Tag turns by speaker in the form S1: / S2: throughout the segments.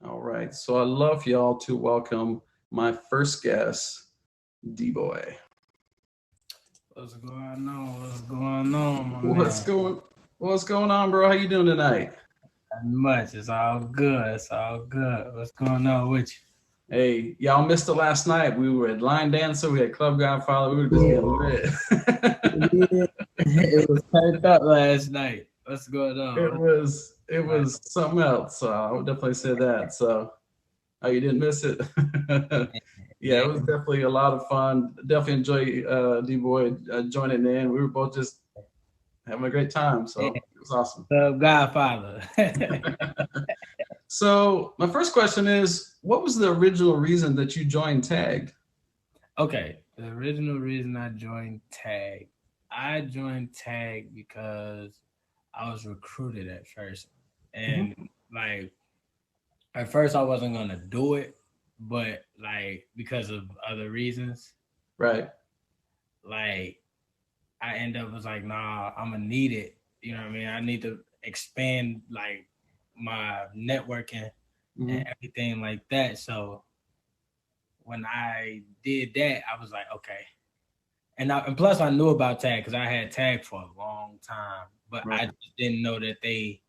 S1: All right. So I'd love y'all to welcome my first guest, DBoy.
S2: What's going on? What's going on, my
S1: What's
S2: man?
S1: going What's going on, bro? How you doing tonight?
S2: Not much. It's all good. It's all good. What's going on with
S1: Hey, y'all missed it last night. We were at Line Dancer, we had Club Godfather, we were just getting
S2: you?
S1: lit.
S2: Yeah, it was turned up last night. What's going
S1: it
S2: on?
S1: was it
S2: Like,
S1: was something else. So I would definitely say that. So oh, you didn't miss it. Yeah,
S2: yeah,
S1: it was definitely a lot of fun. Definitely enjoy D-Boy joining in. We were both just having a great time.
S2: yeah.
S1: So it was awesome.
S2: Godfather.
S1: So my first question is, what was the original reason that you joined Tag?
S2: Okay, the original reason I joined Tag because I was recruited at first,
S1: Hmm.
S2: and like at first I wasn't gonna do it, but like because of other reasons,
S1: Right.
S2: like I end up was like, nah, I'm gonna need it. You know what I mean? I need to expand like my networking and
S1: Hmm.
S2: everything like that. So when I did that, I was like, okay. And plus I knew about tag because I had tag for a long time, but
S1: Right.
S2: I just didn't know that they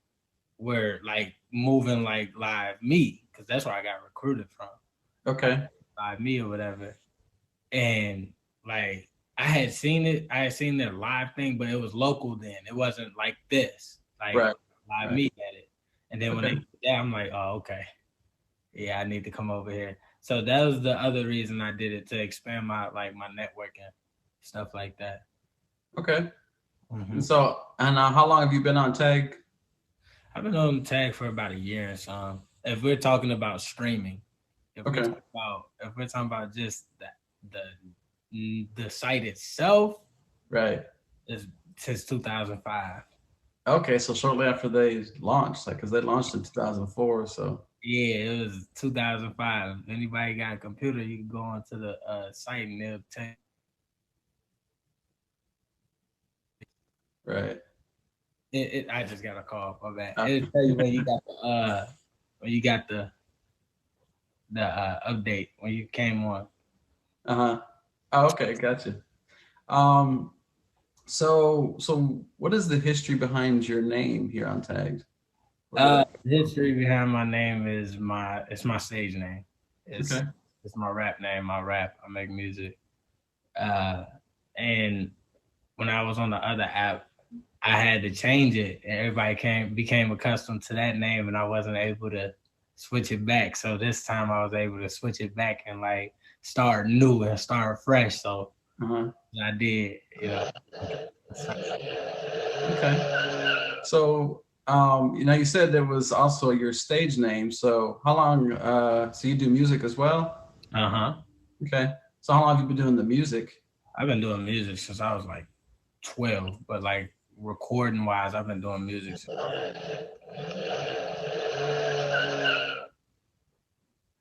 S2: were like moving like live me because that's where I got recruited from,
S1: Okay.
S2: live me or whatever. And like I had seen their live thing, but it was local then. It wasn't like this, like
S1: Right.
S2: live
S1: Right.
S2: me at it. And then when they
S1: Okay.
S2: did that, I'm like, oh, okay, yeah, I need to come over here. So that was the other reason I did it, to expand my networking, stuff like that.
S1: Okay.
S2: Hmm.
S1: And how long have you been on Tag?
S2: I've been on tag for about a year and some. If we're talking about streaming,
S1: Okay.
S2: if we're talking about just the site itself,
S1: Right.
S2: is since 2005.
S1: Okay. So shortly after they launched, like, because they launched in 2004. So
S2: Yeah, it was 2005. If anybody got a computer, you can go onto the site and they'll tell you.
S1: right.
S2: I just got a call for that.
S1: Uh
S2: It'll tell you when you got the update when you came on.
S1: huh. Oh, okay. Gotcha. Um. So what is the history behind your name here on Tagged? Where did that
S2: The
S1: come
S2: history behind my name is my stage name.
S1: from?
S2: It's it's my rap name. I rap. I make music. Uh, and when I was on the other app, I had to change it, and everybody became accustomed to that name, and I wasn't able to switch it back. So this time I was able to switch it back and like start new and start fresh. So
S1: Uh-huh.
S2: I did, you know.
S1: Okay. So, you said there was also your stage name. So, how long? So you do music as well?
S2: Uh huh.
S1: Okay. So, how long have you been doing the music?
S2: I've been doing music since I was like 12, but like recording wise, I've been doing music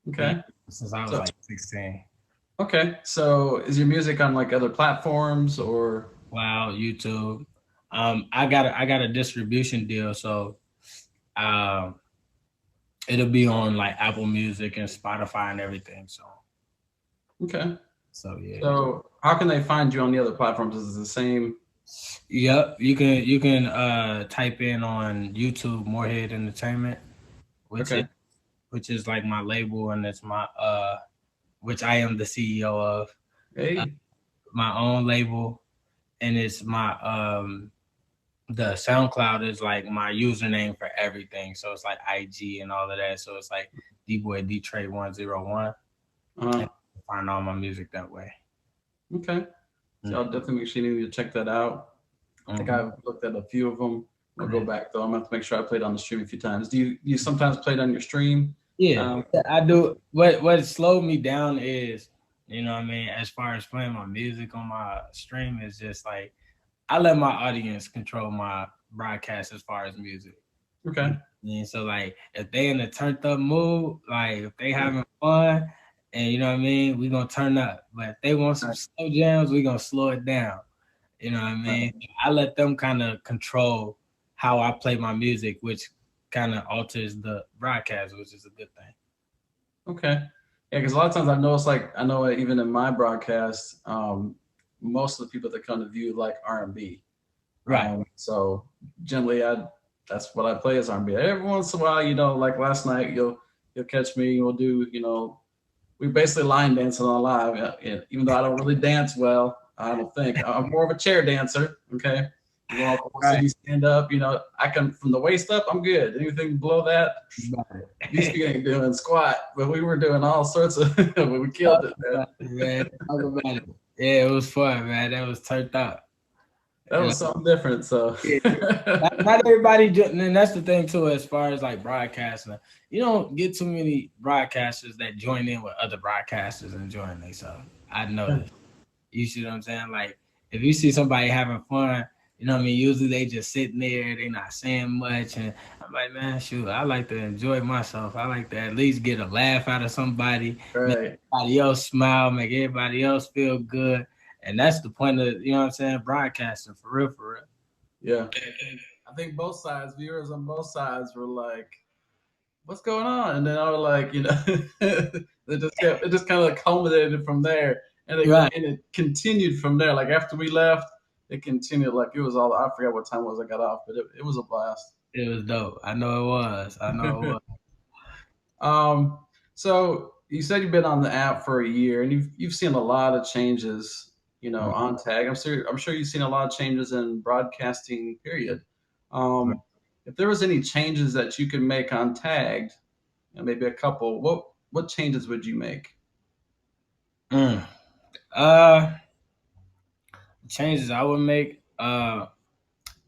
S2: yeah,
S1: Okay.
S2: since I was
S1: So,
S2: like 16.
S1: okay. So, is your music on like other platforms or?
S2: Wow, YouTube. I got a distribution deal, so um, it'll be on like Apple Music and Spotify and everything.
S1: Okay.
S2: So yeah.
S1: So, how can they find you on the other platforms? Is it the same?
S2: Yep, you can type in on YouTube Morehead Entertainment, which is
S1: Okay.
S2: which is like my label, and it's my which I am the CEO of, uh,
S1: Hey.
S2: my own label, and it's my the SoundCloud is like my username for everything. So it's like IG and all of that. So it's like DBoy Trade 101.
S1: Uh-huh.
S2: And find all my music that way.
S1: Okay. So, I'll definitely make sure you need to check that out. I think
S2: Mm-hmm.
S1: I've looked at a few of them. I'll go back though. I'm gonna have to make sure I played on the stream a few times. Do you sometimes play it on your stream?
S2: Yeah,
S1: Um,
S2: I do. What slowed me down is, you know what I mean, as far as playing my music on my stream, is just like I let my audience control my broadcast as far as music.
S1: okay.
S2: And so like if they in a turned up mood, like if they
S1: Yeah.
S2: having fun, and you know what I mean, we gonna turn up. But if they want some
S1: Right.
S2: slow jams, we gonna slow it down. You know what I
S1: Right.
S2: mean? I let them kind of control how I play my music, which kind of alters the broadcast, which is a good thing.
S1: Okay. Yeah, because a lot of times I've noticed, like I know even in my broadcast, most of the people that come to view like R&B.
S2: Right.
S1: So generally, I that's what I play is R&B. Every once in a while, like last night, you'll catch me. We'll do, we basically line dancing on live. Even though I don't really dance well, I don't think I'm more of a chair dancer. Okay, you walk, so
S2: Right.
S1: you stand up. I can from the waist up. I'm good. Anything below that, these
S2: Right.
S1: people ain't doing squat. But we were doing all sorts of. We killed
S2: Talk
S1: it, man.
S2: about it, man. Talk about it. Yeah, it was fun, man. That was turned up.
S1: That
S2: You know,
S1: was something different. So.
S2: yeah. Not everybody, and that's the thing too. As far as like broadcasting, you don't get too many broadcasters that join in with other broadcasters and enjoying themselves. I noticed. You see what I'm saying? Like if you see somebody having fun, you know what I mean. Usually they just sitting there, they not saying much, and I'm like, man, shoot, I like to enjoy myself. I like to at least get a laugh out of somebody, make
S1: Right.
S2: everybody else smile, make everybody else feel good, and that's the point of you know what I'm saying, broadcasting for real, for real.
S1: Yeah. I think both sides, viewers on both sides, were like, "What's going on?" And then I was like, it just kind of culminated from there, and it
S2: Right.
S1: and it continued from there. Like after we left, it continued. Like it was all. I forgot what time it was I got off, but it was a blast.
S2: It was dope. I know it was. I know it was.
S1: um, so you said you've been on the app for a year, and you've seen a lot of changes.
S2: Right.
S1: On Tag. I'm sure you've seen a lot of changes in broadcasting. Period.
S2: Right.
S1: Um, if there was any changes that you could make on Tagged, maybe a couple, what changes would you make?
S2: Mm. Uh, changes I would make.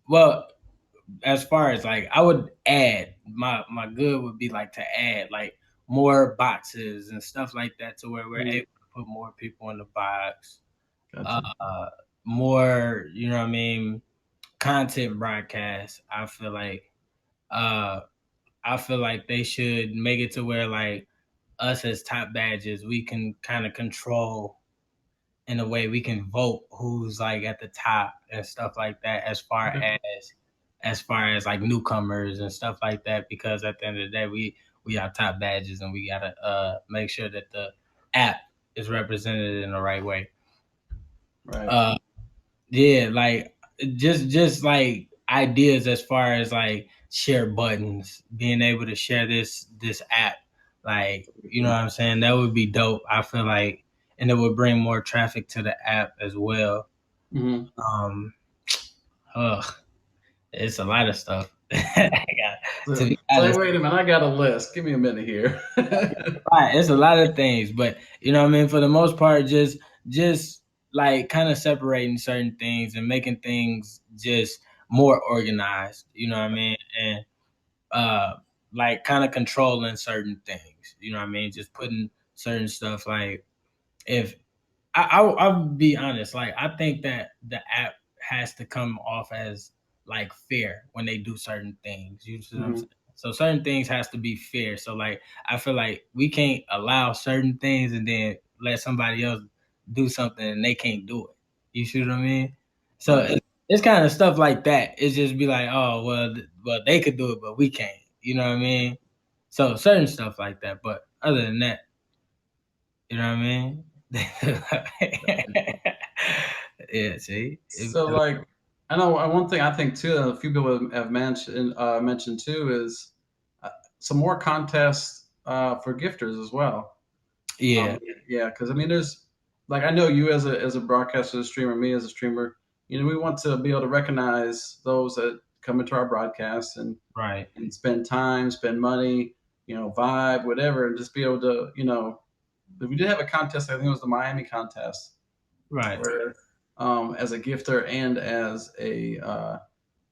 S2: Well, as far as like I would add my good would be like to add like more boxes and stuff like that to where we're
S1: Mhm.
S2: able to put more people in the box.
S1: Gotcha.
S2: Uh, more, you know what I mean, content broadcast. Uh I feel like they should make it to where like us as top badges, we can kind of control in a way we can vote who's like at the top and stuff like that
S1: Okay.
S2: as far as like newcomers and stuff like that because at the end of the day we are top badges and we gotta make sure that the app is represented in the right way.
S1: Right.
S2: uh yeah, like just like ideas as far as like share buttons, being able to share this app, like you know what I'm saying, that would be dope. I feel like, and it would bring more traffic to the app as well.
S1: Hmm.
S2: um ugh, it's a lot of stuff. I got to
S1: So,
S2: be
S1: so hey,
S2: honest,
S1: wait a minute. I got a list. Give me a minute here.
S2: it's a lot of things, but you know what I mean, for the most part, just like kind of separating certain things and making things just more organized, you know what I mean, and uh like kind of controlling certain things, you know what I mean, just putting certain stuff like if I'll be honest. Like I think that the app has to come off as like fair when they do certain things. You see what I'm
S1: Hmm.
S2: saying? So certain things has to be fair. So like I feel like we can't allow certain things and then let somebody else do something and they can't do it. You see what I mean? So
S1: Right.
S2: it's kind of stuff like that. It's just be like, oh well, well they could do it, but we can't. You know what I mean? So certain stuff like that. But other than that, you know what I mean? Yeah, see?
S1: So, like, I know one thing I think too that a few people have mentioned too is uh, some more contests for gifters as well.
S2: Yeah,
S1: Yeah, because I mean, there's like I know you as a broadcaster, streamer, me as a streamer. We want to be able to recognize those that come into our broadcast
S2: right,
S1: and spend time, spend money, vibe, whatever, and just be able to, we did have a contest. I think it was the Miami contest
S2: right,
S1: where, as a gifter and as a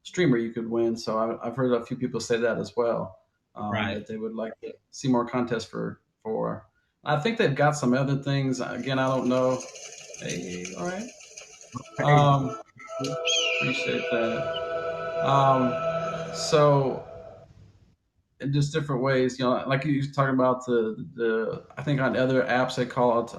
S1: streamer, you could win. So I've heard a few people say that as well,
S2: right.
S1: that they would like to see more contests for. I think they've got some other things. Again, I don't know. Hey, all right.
S2: Crazy.
S1: Appreciate that. So in just different ways, like you was talking about the I think on other apps they call it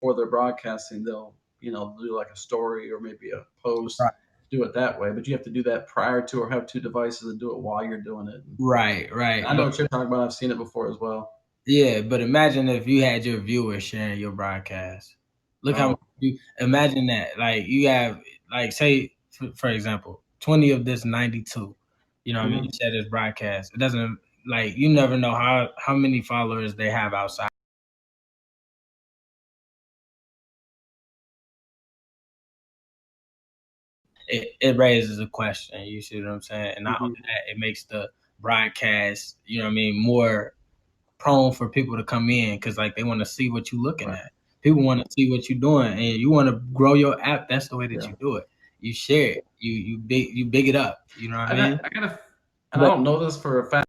S1: for their broadcasting, they'll do like a story or maybe a post,
S2: Right.
S1: do it that way. But you have to do that prior to, or have two devices and do it while you're doing it.
S2: Right,
S1: And
S2: right.
S1: I know
S2: But
S1: what you're talking about. I've seen it before as well.
S2: yeah, but imagine if you had your viewers sharing your broadcast. Look how much
S1: Oh,
S2: you imagine that. Like you have, like say for example, 20 of this 92. You know what I mean?
S1: mhm.
S2: Share this broadcast. It doesn't like you never know how many followers they have outside. It raises a question. You see what I'm saying? And not
S1: Mhm.
S2: only that, it makes the broadcast, you know what I mean, more prone for people to come in because like they want to see what you're looking
S1: Right.
S2: at. People want to see what you're doing, and you want to grow your app. That's the way that
S1: Yeah.
S2: you do it. You share it. You big it up. You know what I mean?
S1: I gotta, and I
S2: But
S1: don't know this for a fact.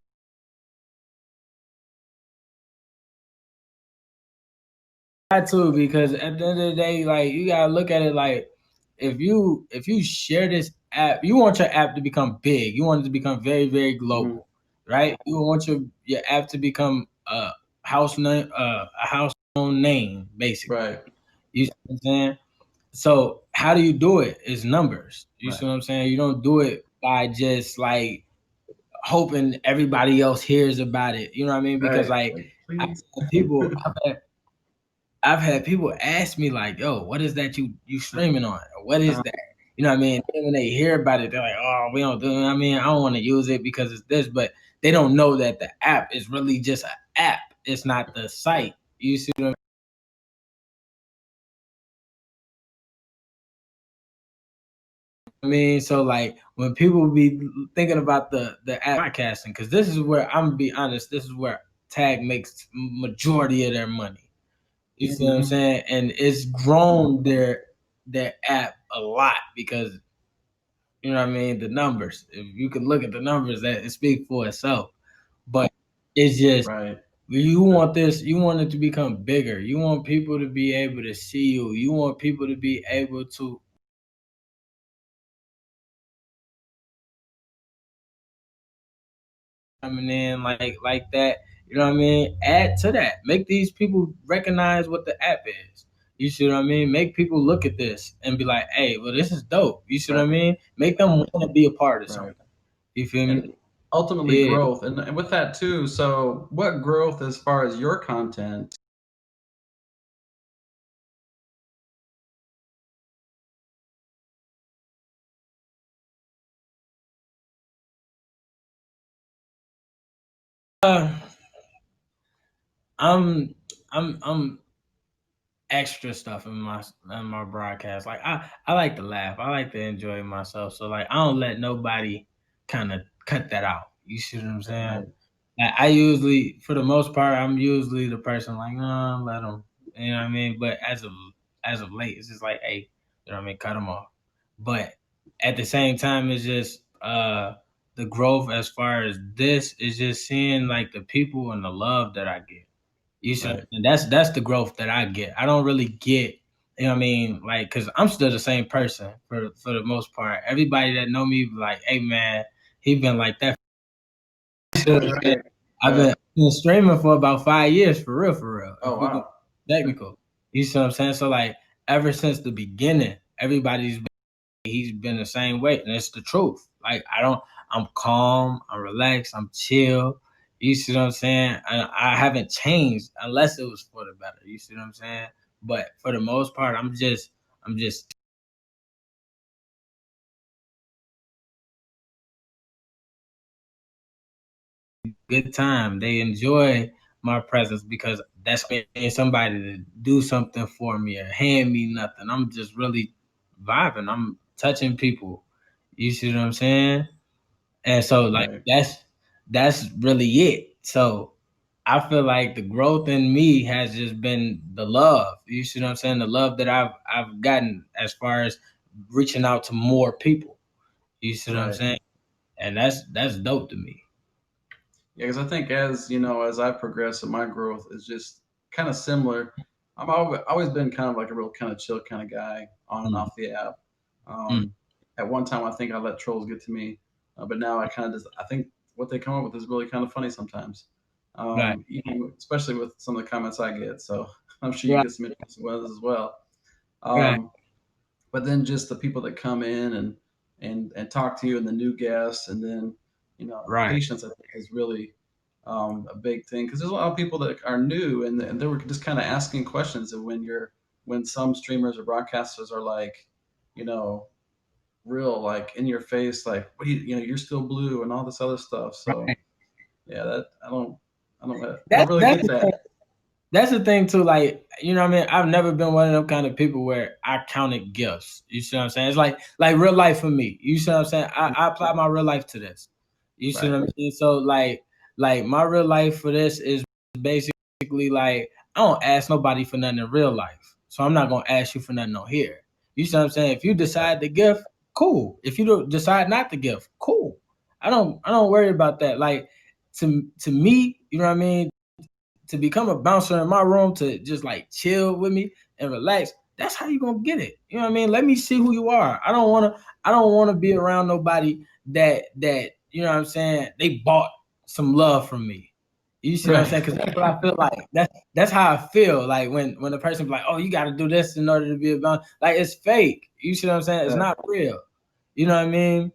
S2: I too, because at the end of the day, like you gotta look at it like if you share this app, you want your app to become big. You want it to become very very
S1: Mhm.
S2: global, right? You want your app to become a household name, basically.
S1: Right.
S2: You see what I'm saying? So how do you do it? Is numbers. You
S1: Right.
S2: see what I'm saying? You don't do it by just like hoping everybody else hears about it. You know what I mean? Because
S1: Right.
S2: like
S1: Like,
S2: I've
S1: please.
S2: had people, I've had people ask me like, "Yo, what is that you streaming on? What is
S1: Uh,
S2: that?" You know what I mean? And when they hear about it, they're like, "Oh, we don't do it." I mean, I don't want to use it because it's this, but they don't know that the app is really just an app. It's not the site. You see what I mean? So like when people be thinking about the app podcasting, because this is where I'm gonna be honest, this is where Tag makes majority of their money. You see what I'm
S1: mhm.
S2: saying? And it's grown their app a lot because you know what I mean? The numbers. If you can look at the numbers, that it speaks for itself. But it's just
S1: Right.
S2: you want this, you want it to become bigger. You want people to be able to see you. You want people to be able to coming in like that. You know what I mean? Add to that. Make these people recognize what the app is. You see what I mean? Make people look at this and be like, hey, well, this is dope. You see what I
S1: Right.
S2: mean? Make them want to be a part of
S1: Right.
S2: something. You feel me?
S1: And ultimately
S2: Yeah.
S1: growth. And with that too, so what growth as far as your content?
S2: Uh, I'm I'm extra stuff in my broadcast. Like I like to laugh. I like to enjoy myself. So like I don't let nobody kind of cut that out. You see what I'm saying?
S1: Right.
S2: Like, I usually, for the most part, I'm usually the person like, no, let them. You know what I mean? But as of late, it's just like, hey, you know what I mean? Cut them off. But at the same time, it's just the growth as far as this is just seeing like the people and the love that I get. You should,
S1: Right.
S2: and that's the growth that I get. I don't really get, you know what I mean, like, cause I'm still the same person for the most part. Everybody that know me be like, hey man, he been like that.
S1: Right.
S2: I've
S1: Right.
S2: been streaming for about 5 years for real, for real. If
S1: Oh
S2: we go
S1: wow.
S2: technical, you see what I'm saying? So like ever since the beginning, he's been the same way, and it's the truth. Like I'm calm, I'm relaxed, I'm chill. You see what I'm saying? I haven't changed unless it was for the better. You see what I'm saying? But for the most part, I'm just good time. They enjoy my presence because that's me somebody to do something for me or hand me nothing. I'm just really vibing. I'm touching people. You see what I'm saying? And so like
S1: Right.
S2: that's really it. So I feel like the growth in me has just been the love. You see what I'm saying? The love that I've gotten as far as reaching out to more people. You see what I'm
S1: Right.
S2: saying? And that's dope to me.
S1: Yeah, because I think as as I progress and my growth is just kind of similar. Always been kind of like a real kind of chill kind of guy on and
S2: Mm,
S1: off the app.
S2: mm,
S1: At one time, I think I let trolls get to me, but now I kind of just I think what they come up with is really kind of funny sometimes.
S2: right.
S1: Especially with some of the comments I get. So I'm sure you
S2: Right,
S1: get some interesting ones as well.
S2: right,
S1: Um, but then just the people that come in and talk to you and the new guests, and then
S2: right,
S1: patience, I think, is really a big thing because there's a lot of people that are new and they were just kind of asking questions. And when some streamers or broadcasters are like, you know, real like in your face, like what do you're still blue and all this other stuff. So
S2: right.
S1: yeah, that I don't
S2: That
S1: really
S2: that's
S1: get
S2: the
S1: that.
S2: thing. That's the thing too. Like, you know what I mean? I've never been one of them kind of people where I counted gifts. You see what I'm saying? It's like real life for me. You see what I'm saying? I apply my real life to this. You see
S1: Right,
S2: what I'm saying? So like my real life for this is basically like I don't ask nobody for nothing in real life. So I'm not gonna ask you for nothing on here. You see what I'm saying? If you
S1: right,
S2: decide to give, cool. If you don't decide not to give, cool. I don't worry about that. Like to me, you know what I mean? To become a bouncer in my room to just like chill with me and relax, that's how you gonna get it. You know what I mean? Let me see who you are. I don't wanna be around nobody that you know what I'm saying, they bought some love from me. You see what I'm
S1: right,
S2: saying? Because that's what I feel like. That's how I feel. Like when the person's like, oh, you gotta do this in order to be a bouncer. Like it's fake. You see what I'm saying? It's
S1: right,
S2: not real. You know what I mean?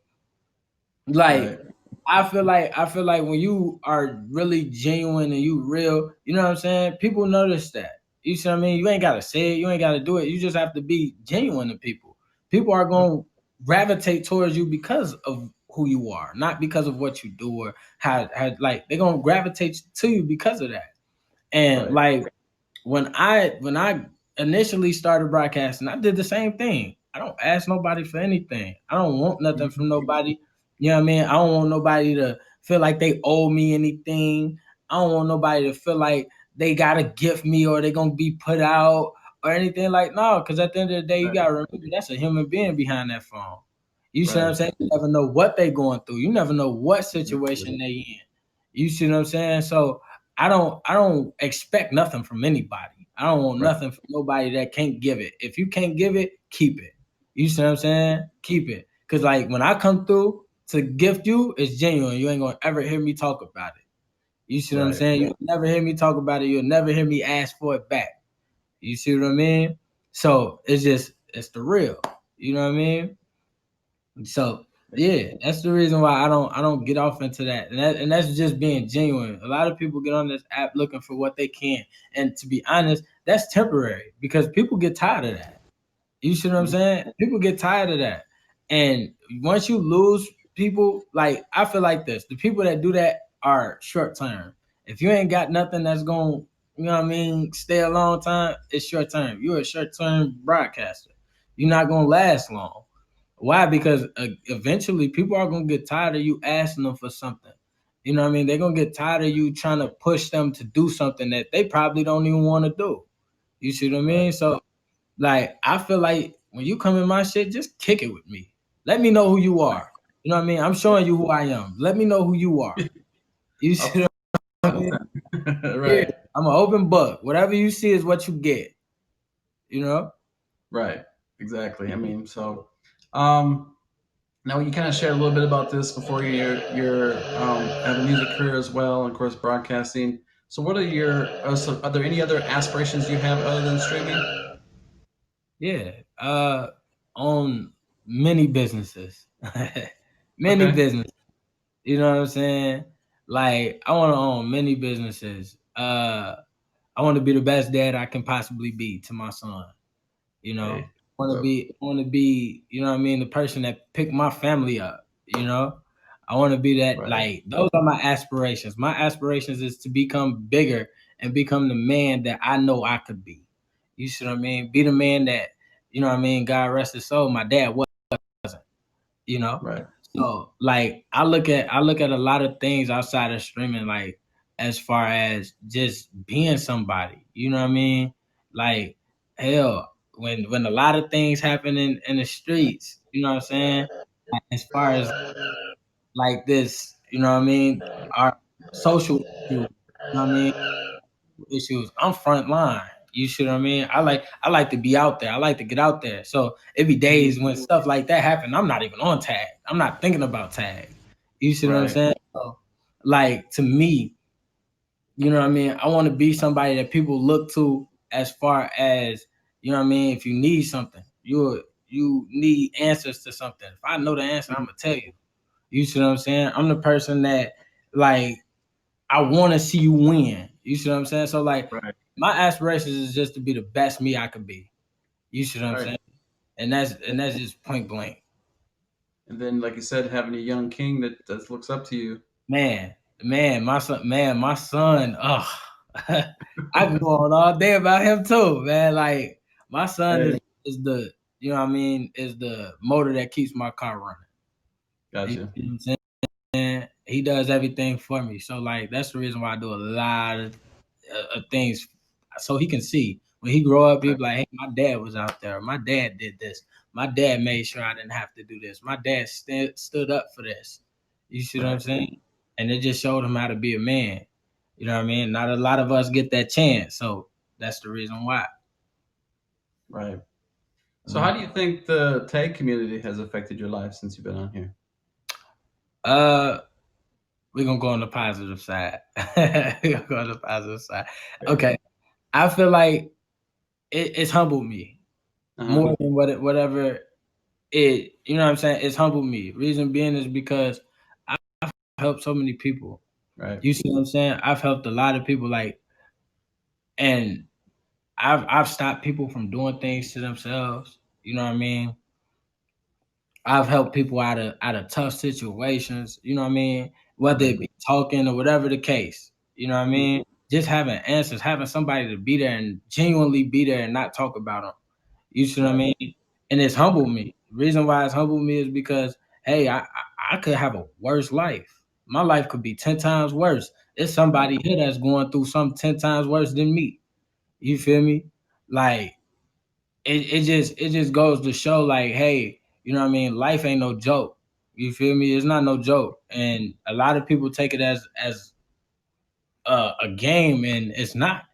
S2: Like
S1: right,
S2: I feel like when you are really genuine and you real, you know what I'm saying? People notice that. You see what I mean? You ain't gotta say it, you ain't gotta do it. You just have to be genuine to people. People are gonna gravitate towards you because of who you are, not because of what you do or how like they're gonna gravitate to you because of that. And
S1: right,
S2: like when I initially started broadcasting, I did the same thing. I don't ask nobody for anything. I don't want nothing
S1: mhm,
S2: from nobody. You know what I mean? I don't want nobody to feel like they owe me anything. I don't want nobody to feel like they gotta gift me or they gonna be put out or anything like no. Because at the end of the day, you
S1: right,
S2: gotta remember that's a human being behind that phone. You see what I'm
S1: right.
S2: saying? You never know what they going through. You never know what
S1: Exactly.
S2: situation they in. You see what I'm saying? So I don't expect nothing from anybody. I don't want
S1: Right,
S2: nothing from nobody that can't give it. If you can't give it, keep it. You see what I'm saying? Keep it. Cause like when I come through to gift you, it's genuine. You ain't gonna ever hear me talk about it. You see what I'm
S1: right,
S2: saying? You'll never hear me talk about it. You'll never hear me ask for it back. You see what I mean? So it's the real. You know what I mean? So yeah, that's the reason why I don't get off into that. And that's just being genuine. A lot of people get on this app looking for what they can. And to be honest, that's temporary because people get tired of that. You see what I'm
S1: mhm,
S2: saying? People get tired of that. And once you lose people, like I feel like this, the people that do that are short term. If you ain't got nothing that's going, you know what I mean, stay a long time, it's short term. You're a short term broadcaster. You're not gonna last long. Why? Because eventually people are gonna get tired of you asking them for something. You know what I mean? They're gonna get tired of you trying to push them to do something that they probably don't even want to do. You see what I
S1: right,
S2: mean? So like I feel like when you come in my shit, just kick it with me. Let me know who you
S1: right.
S2: are. You know what I mean? I'm
S1: Yeah.
S2: showing you who I am. Let me know who you are. You see
S1: Up
S2: what I
S1: front
S2: mean?
S1: and center.
S2: Yeah.
S1: Right,
S2: I'm an open book. Whatever you see is what you get. You know?
S1: right. Exactly. I mean, so um, now you kind of shared a little bit about this before your have a music career as well, and of course broadcasting. So, what are are there any other aspirations you have other than streaming?
S2: Yeah. On many businesses. Many
S1: Okay.
S2: businesses. You know what I'm saying? Like I want to own many businesses. I want to be the best dad I can possibly be to my son. You know,
S1: Hey,
S2: want to
S1: so
S2: be, want to be, you know what I mean, the person that picked my family up. You know, I want to be that.
S1: right,
S2: Like those are my aspirations. My aspirations is to become bigger and become the man that I know I could be. You see what I mean? Be the man that you know what I mean. God rest his soul. My dad was. You know,
S1: right,
S2: so like I look at a lot of things outside of streaming, like as far as just being somebody. You know what I mean? Like hell, when a lot of things happen in the streets, you know what I'm saying? Like, as far as like this, you know what I mean? Our social issues, you know what I mean? Issues. I'm front line. You see what I mean? I like to be out there. I like to get out there. So it be
S1: mhm,
S2: days when stuff like that happen. I'm not even on tag. I'm not thinking about tag. You see what I'm
S1: right,
S2: saying? So, like to me, you know what I mean? I want to be somebody that people look to as far as, you know what I mean, if you need something, you need answers to something. If I know the answer, I'm gonna tell you. You see what I'm saying? I'm the person that, like, I want to see you win. You see what I'm saying? So like,
S1: Right.
S2: my aspirations is just to be the best me I could be. You see what I'm
S1: Right.
S2: saying? And that's just point blank.
S1: And then, like you said, having a young king that looks up to you.
S2: Man, my son. Oh, I can go on all day about him too, man. Like, my son
S1: Hey,
S2: is the, you know what I mean, is the motor that keeps my car running. You
S1: gotcha.
S2: know what I'm saying? He does everything for me. So like, that's the reason why I do a lot of things, so he can see when he grow up. He'll
S1: Right.
S2: be like, hey, my dad was out there. My dad did this. My dad made sure I didn't have to do this. My dad stood up for this. You see what I'm
S1: Right.
S2: saying? And it just showed him how to be a man. You know what I mean? Not a lot of us get that chance. So that's the reason why.
S1: Right. So, how
S2: Mm.
S1: do you think the tag community has affected your life since you've been on here?
S2: Uh, we're gonna go on the positive side. We're gonna go on the positive side.
S1: Right.
S2: Okay. I feel like it's humbled me
S1: Uh huh.
S2: more than whatever it, you know what I'm saying? It's humbled me. Reason being is because I've helped so many people.
S1: Right.
S2: You see what I'm saying? I've helped a lot of people, like, and I've stopped people from doing things to themselves. You know what I mean? I've helped people out of tough situations. You know what I mean? Whether
S1: Right.
S2: it be talking or whatever the case. You know what I
S1: Mhm.
S2: mean? Just having answers, having somebody to be there and genuinely be there and not talk about them. You see what I
S1: Right.
S2: mean? And it's humbled me. The reason why it's humbled me is because, hey, I could have a worse life. My life could be 10 times worse. There's somebody here that's going through something 10 times worse than me. You feel me? Like, it just goes to show, like, hey, you know what I mean? Life ain't no joke. You feel me? It's not no joke. And a lot of people take it as a game, and it's not.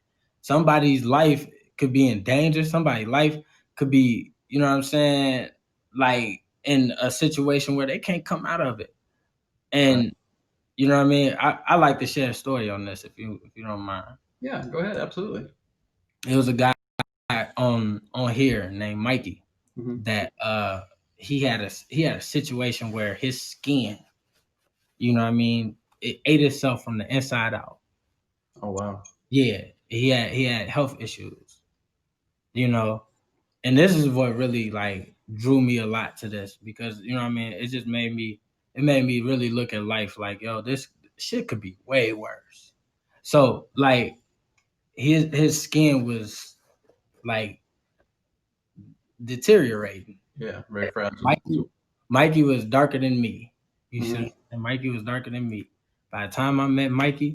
S2: Somebody's life could be in danger. Somebody's life could be, you know what I'm saying, like, in a situation where they can't come out of it.
S1: Right.
S2: And you know what I mean? I like to share a story on this, if you don't mind.
S1: Yeah. Go ahead. Absolutely.
S2: It was a guy on here named Mikey
S1: Hmm.
S2: that he had a situation where his skin, you know what I mean, it ate itself from the inside out.
S1: Oh wow.
S2: Yeah, he had health issues, you know. And this is what really, like, drew me a lot to this, because, you know what I mean, it made me really look at life like, yo, this shit could be way worse. So like, his skin was, like, deteriorating.
S1: Yeah. Very fragile.
S2: Mikey was darker than me. You
S1: Hmm.
S2: should. And Mikey was darker than me. By the time I met Mikey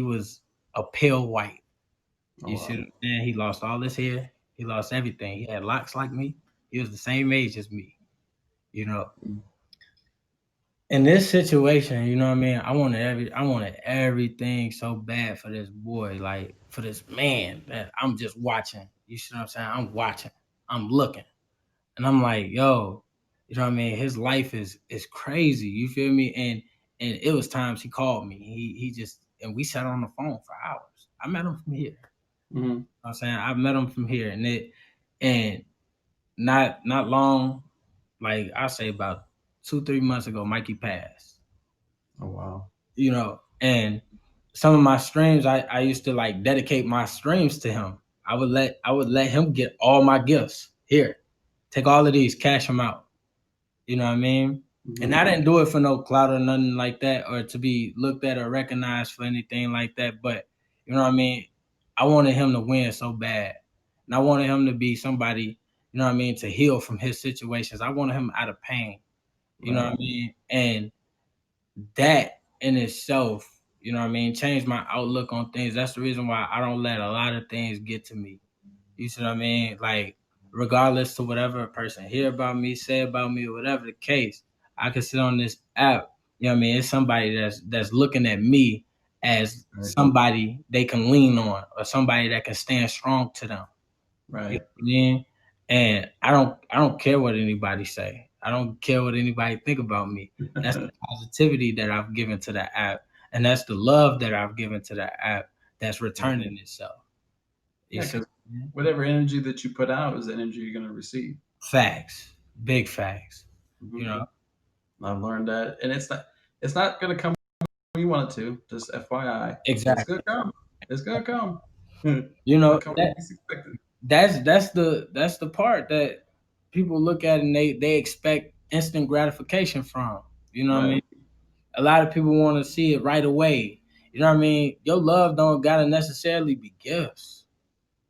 S2: was a pale white.
S1: Oh
S2: You
S1: wow.
S2: see, and he lost all his hair. He lost everything. He had locks like me. He was the same age as me. You know.
S1: Mm.
S2: In this situation, you know what I mean. I wanted everything so bad for this boy, like, for this man, that I'm just watching. You see what I'm saying? I'm watching. I'm looking. And I'm like, yo, you know what I mean? His life is crazy. You feel me? And it was times he called me. He just, and we sat on the phone for hours. I met him from here.
S1: Hmm.
S2: You know what I'm saying, I met him from here, and not long, like, I say about 2-3 months ago, Mikey passed.
S1: Oh wow.
S2: You know, and some of my streams, I used to, like, dedicate my streams to him. I would let him get all my gifts. Here, take all of these, cash them out. You know what I mean? And
S1: Hmm.
S2: I didn't do it for no clout or nothing like that, or to be looked at or recognized for anything like that. But, you know what I mean? I wanted him to win so bad. And I wanted him to be somebody, you know what I mean, to heal from his situations. I wanted him out of pain. You know
S1: Right.
S2: what I mean? And that in itself, you know what I mean, changed my outlook on things. That's the reason why I don't let a lot of things get to me. You see what I mean? Like, regardless to whatever a person hear about me, say about me, or whatever the case, I can sit on this app. You know what I mean? It's somebody that's looking at me as
S1: Right.
S2: somebody they can lean on, or somebody that can stand strong to them. You know
S1: Right.
S2: what I mean? And I don't care what anybody say. I don't care what anybody think about me. That's the positivity that I've given to the app, and that's the love that I've given to the app that's returning itself. You
S1: Yeah,
S2: see,
S1: because whatever energy that you put out is the energy you're going to receive.
S2: facts, big facts. You
S1: Hmm.
S2: know,
S1: I've learned that, and it's not going to come when you want it to. Just FYI, it's going
S2: exactly.
S1: to come. It's going to come.
S2: You
S1: It'll
S2: know
S1: come when
S2: that
S1: you least expect it.
S2: that's the part that people look at and they expect instant gratification from. You know what I mean?
S1: Right.
S2: A lot of people want to see it right away. You know what I mean? Your love don't gotta necessarily be gifts.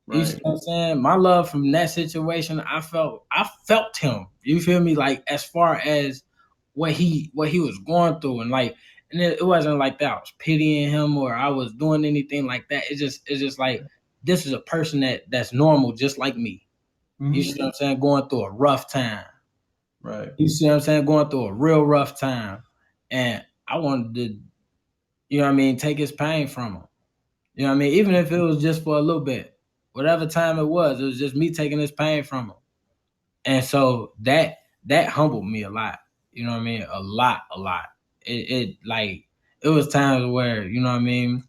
S2: You see
S1: Right.
S2: what I'm saying? My love from that situation, I felt him. You feel me? Like as far as what he was going through, and like, and it wasn't like that I was pitying him or I was doing anything like that. It's just like this is a person that's normal, just like me. You see
S1: Hmm.
S2: what I'm saying? Going through a rough time.
S1: Right.
S2: You see what I'm saying? Going through a real rough time, and I wanted to, you know what I mean, take his pain from him. You know what I mean? Even if it was just for a little bit, whatever time it was just me taking his pain from him. And so that humbled me a lot. You know what I mean? A lot, a lot. It like it was times where, you know what I mean,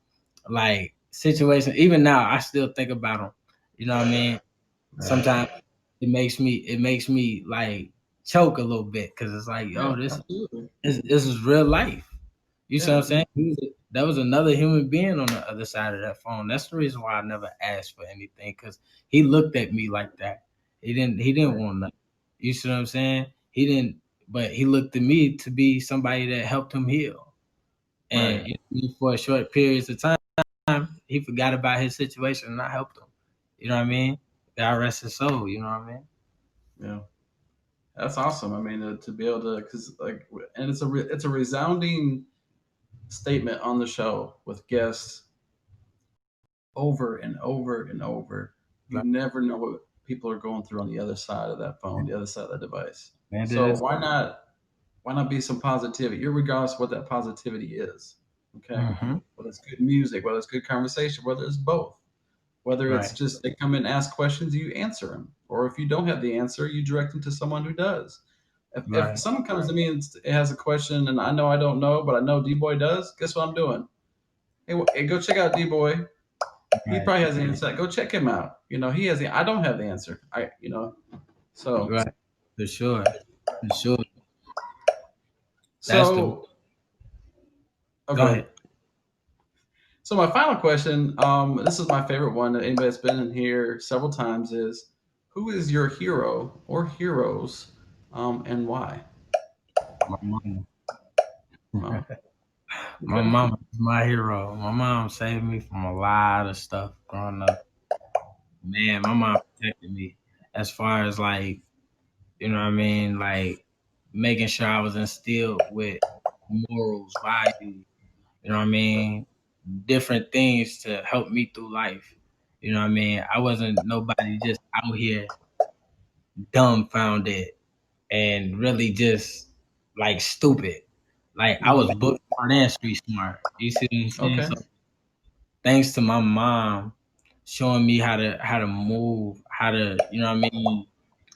S2: like situations. Even now, I still think about them. You know what I mean? Sometimes it makes me like choke a little bit because it's like,
S1: Yeah.
S2: yo, this
S1: Absolutely.
S2: this is real life. You see what I'm
S1: Yeah.
S2: saying? That was another human being on the other side of that phone. That's the reason why I never asked for anything, because he looked at me like that. He didn't
S1: Right.
S2: want nothing. You see what I'm saying? He didn't, but he looked at me to be somebody that helped him heal. And
S1: Right.
S2: you know, for a short periods of time, he forgot about his situation and I helped him. You know what I mean? God rest his soul. You know what I mean?
S1: Yeah. That's awesome. I mean, to be able to, because like, and it's a resounding statement on the show with guests over and over and over. You
S2: Like,
S1: never know what people are going through on the other side of that phone, the other side of that device.
S2: man, did
S1: So
S2: this.
S1: why not be some positivity, regardless of what that positivity is? Okay,
S2: Mm-hmm.
S1: whether it's good music, whether it's good conversation, whether it's both, whether it's
S2: Right.
S1: just they come and ask questions, you answer them, or if you don't have the answer, you direct them to someone who does. If
S2: Right.
S1: someone comes to me and it has a question and I know I don't know, but I know DBoy does, guess what I'm doing? Hey, hey, go check out DBoy. He
S2: Right.
S1: probably has the answer. Go check him out. He has the. I don't have the answer. So
S2: Right. For sure. For sure. That's the
S1: so
S2: Go
S1: okay.
S2: ahead.
S1: So my final question, this is my favorite one that anybody that's been in here several times is, who is your hero or heroes, and why?
S2: My mama.
S1: Oh,
S2: My
S1: okay.
S2: mama is my hero. My mom saved me from a lot of stuff growing up. Man, my mom protected me as far as like, you know what I mean, like making sure I was instilled with morals, values, you know what I mean, different things to help me through life. You know what I mean? I wasn't nobody just out here dumbfounded and really just like stupid. Like I was
S1: Hmm.
S2: book smart and street smart. You see what I'm saying?
S1: Okay.
S2: So thanks to my mom showing me how to move, how to, you know what I mean,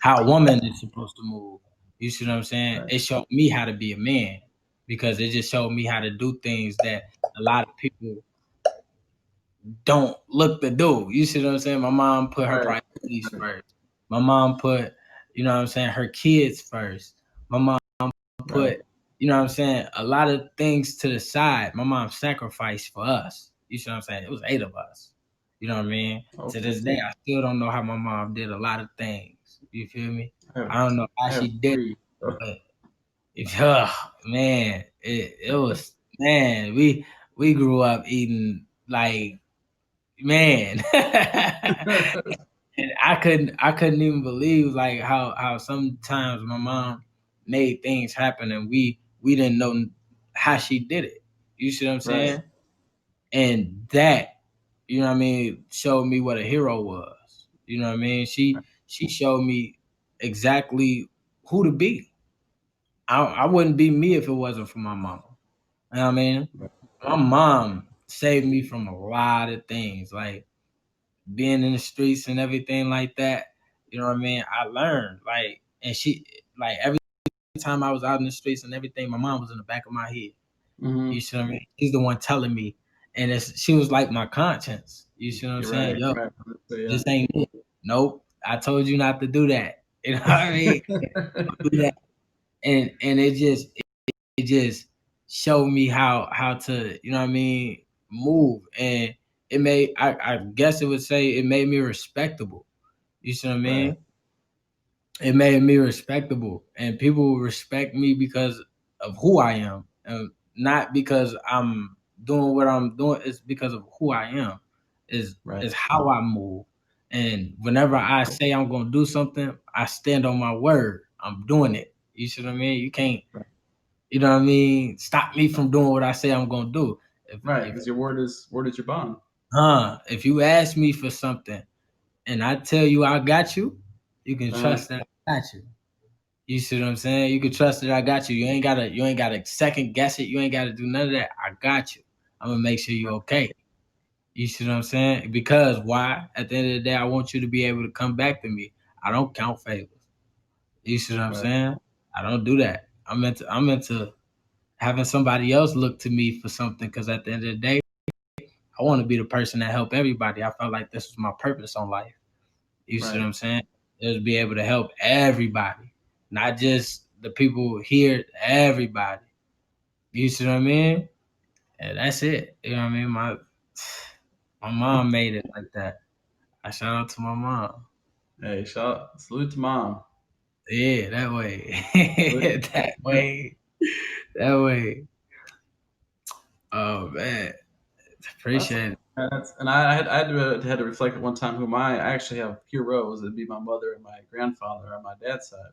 S2: how a woman is supposed to move. You see what I'm saying?
S1: Right.
S2: It showed me how to be a man because it just showed me how to do things that a lot of people don't look to do. You see what I'm saying? My mom put her
S1: Right.
S2: priorities first. My mom put, you know what I'm saying, her kids first. My mom
S1: Right.
S2: put, you know what I'm saying, a lot of things to the side. My mom sacrificed for us. You see what I'm saying? It was 8 of us. You know what I mean? To
S1: Okay.
S2: this day, I still don't know how my mom did a lot of things. You feel me?
S1: I have
S2: I don't know how
S1: I
S2: she
S1: have
S2: did
S1: three.
S2: it, but man, it was man. We grew up eating like man. And I couldn't even believe like how sometimes my mom made things happen and we didn't know how she did it. You see what I'm
S1: Right.
S2: saying? And that, you know what I mean, showed me what a hero was. You know what I mean? She showed me exactly who to be. I wouldn't be me if it wasn't for my mama. You know what I mean?
S1: Right.
S2: My mom saved me from a lot of things. Like being in the streets and everything like that, you know what I mean? I learned like, and she like every time I was out in the streets and everything, my mom was in the back of my head.
S1: Hmm.
S2: You see what I mean? She's the one telling me, and she was like my conscience. You see what I'm
S1: You're
S2: saying?
S1: right.
S2: Yo,
S1: Right. So, yeah.
S2: this ain't it. Nope. I told you not to do that. You know what I mean? Do that. And it just showed me how to, you know what I mean, move. And it made I guess it would say it made me respectable. You see what I
S1: Right.
S2: mean? It made me respectable, and people respect me because of who I am, and not because I'm doing what I'm doing. It's because of who I am,
S1: Right.
S2: is how I move. And whenever I say I'm gonna do something, I stand on my word. I'm doing it. You see what I mean? You can't,
S1: Right.
S2: you know what I mean, stop me from doing what I say I'm gonna do.
S1: Right.
S2: If
S1: Because your word is your bond.
S2: if you ask me for something and I tell you I got you, you can
S1: Uh,
S2: trust that I got you. You see what I'm saying? You can trust that I got you. You ain't gotta second guess it. You ain't gotta do none of that. I got you. I'm gonna make sure you're okay. You see what I'm saying? Because why? At the end of the day, I want you to be able to come back to me. I don't count favors. You see what I'm
S1: right.
S2: saying? I don't do that. I'm into having somebody else look to me for something because at the end of the day, I want to be the person that help everybody. I felt like this was my purpose on life. You see what
S1: Right.
S2: I'm saying? Is be able to help everybody, not just the people here, everybody. You see what I mean? And that's it. You know what I mean? My mom made it like that. I shout out to my mom.
S1: Hey, salute to mom.
S2: Yeah, that way.
S1: Salute.
S2: that way. That way. Oh man.
S1: That's
S2: Appreciate it.
S1: and I had to reflect at one time who I actually have heroes. It'd be my mother and my grandfather on my dad's side.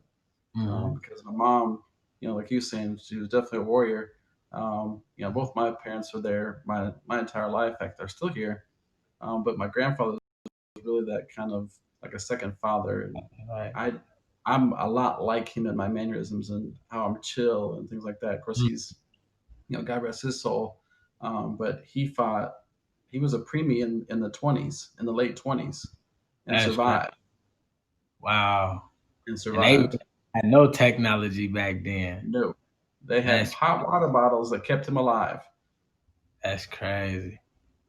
S2: Hmm.
S1: Because my mom, like you saying, she was definitely a warrior. Both my parents were there my entire life. In fact, they're still here. But my grandfather was really that kind of like a second father, and
S2: Right.
S1: I I'm a lot like him in my mannerisms and how I'm chill and things like that. Of course,
S2: Mm.
S1: he's God rest his soul. But he fought. He was a preemie in the 20s, in the late 20s, and
S2: That's crazy.
S1: survived
S2: Wow.
S1: and
S2: And they
S1: survived.
S2: had no technology back then.
S1: No, they had
S2: That's
S1: hot water bottles that kept him alive,
S2: that's crazy.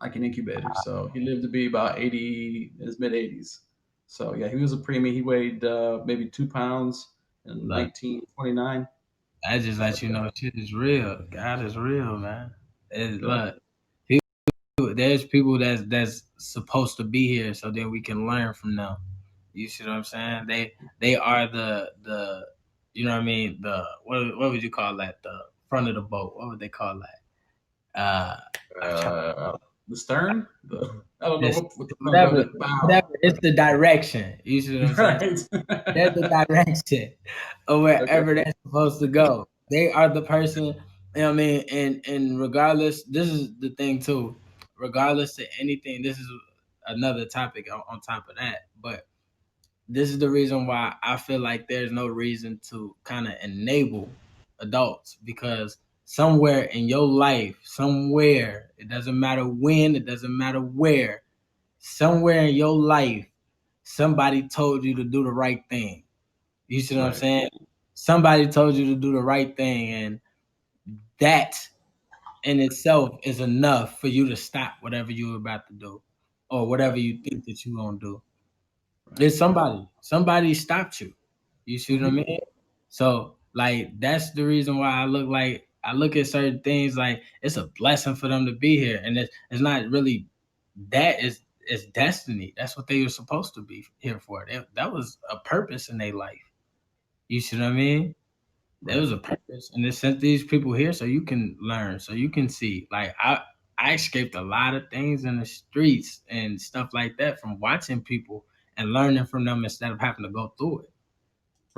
S1: like an incubator. So he lived to be about 80, in his mid 80s. So yeah, he was a preemie. He weighed maybe 2 pounds in
S2: Look,
S1: 1929.
S2: I just
S1: So
S2: let you
S1: yeah,
S2: know shit is real. God is real, man.
S1: yeah,
S2: Look, there's people that's supposed to be here so then we can learn from them. You see what I'm saying? They are the you know what I mean, the what would you call that? The front of the boat. What would they call that? I'm trying
S1: the stern. I don't know
S2: this
S1: what the front of
S2: whatever
S1: it. Bow.
S2: whatever. It's the direction. You see what I'm saying?
S1: Right.
S2: They're the direction of
S1: Okay.
S2: wherever they're supposed to go. They are the person, you know what I mean? And regardless, this is the thing too. Regardless of anything, this is another topic on top of that. But this is the reason why I feel like there's no reason to kind of enable adults because somewhere in your life, somewhere, it doesn't matter when, it doesn't matter where, somewhere in your life, somebody told you to do the right thing. You see what I'm
S1: Right.
S2: saying? Somebody told you to do the right thing, and that in itself is enough for you to stop whatever you're about to do or whatever
S1: Right.
S2: you think that you're gonna do.
S1: Right.
S2: It's somebody stopped you. You see what I
S1: Hmm.
S2: mean? So like that's the reason why I look at certain things like it's a blessing for them to be here, and it's not really that is it's destiny. That's what they were supposed to be here for. That was a purpose in their life. You see what I mean? There
S1: Right.
S2: was a purpose, and it sent these people here so you can learn, so you can see. Like I escaped a lot of things in the streets and stuff like that from watching people and learning from them instead of having to go through it.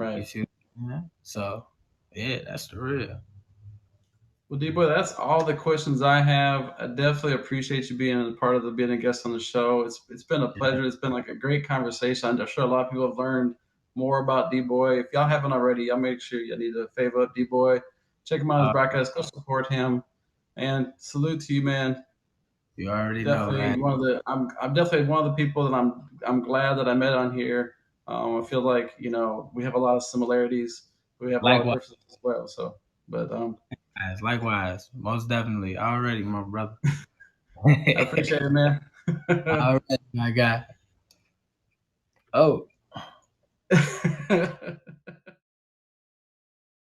S2: You
S1: Right.
S2: see? Yeah. So yeah, that's the real.
S1: Well, D-Boy, that's all the questions I have. I definitely appreciate you being a part of being a guest on the show. It's been a pleasure. It's been like a great conversation. I'm sure a lot of people have learned more about D-Boy. If y'all haven't already, I'll make sure you need to favor up D-Boy. Check him out on his
S2: Uh,
S1: broadcast. Go support him. And salute to you, man.
S2: you already know, man.
S1: Definitely one of the. I'm definitely one of the people that I'm glad that I met on here. I feel like we have a lot of similarities. We have a lot of
S2: Likewise,
S1: differences as well. So, but
S2: likewise, most definitely. Already, my brother.
S1: I appreciate it, man.
S2: All right, my guy. Oh,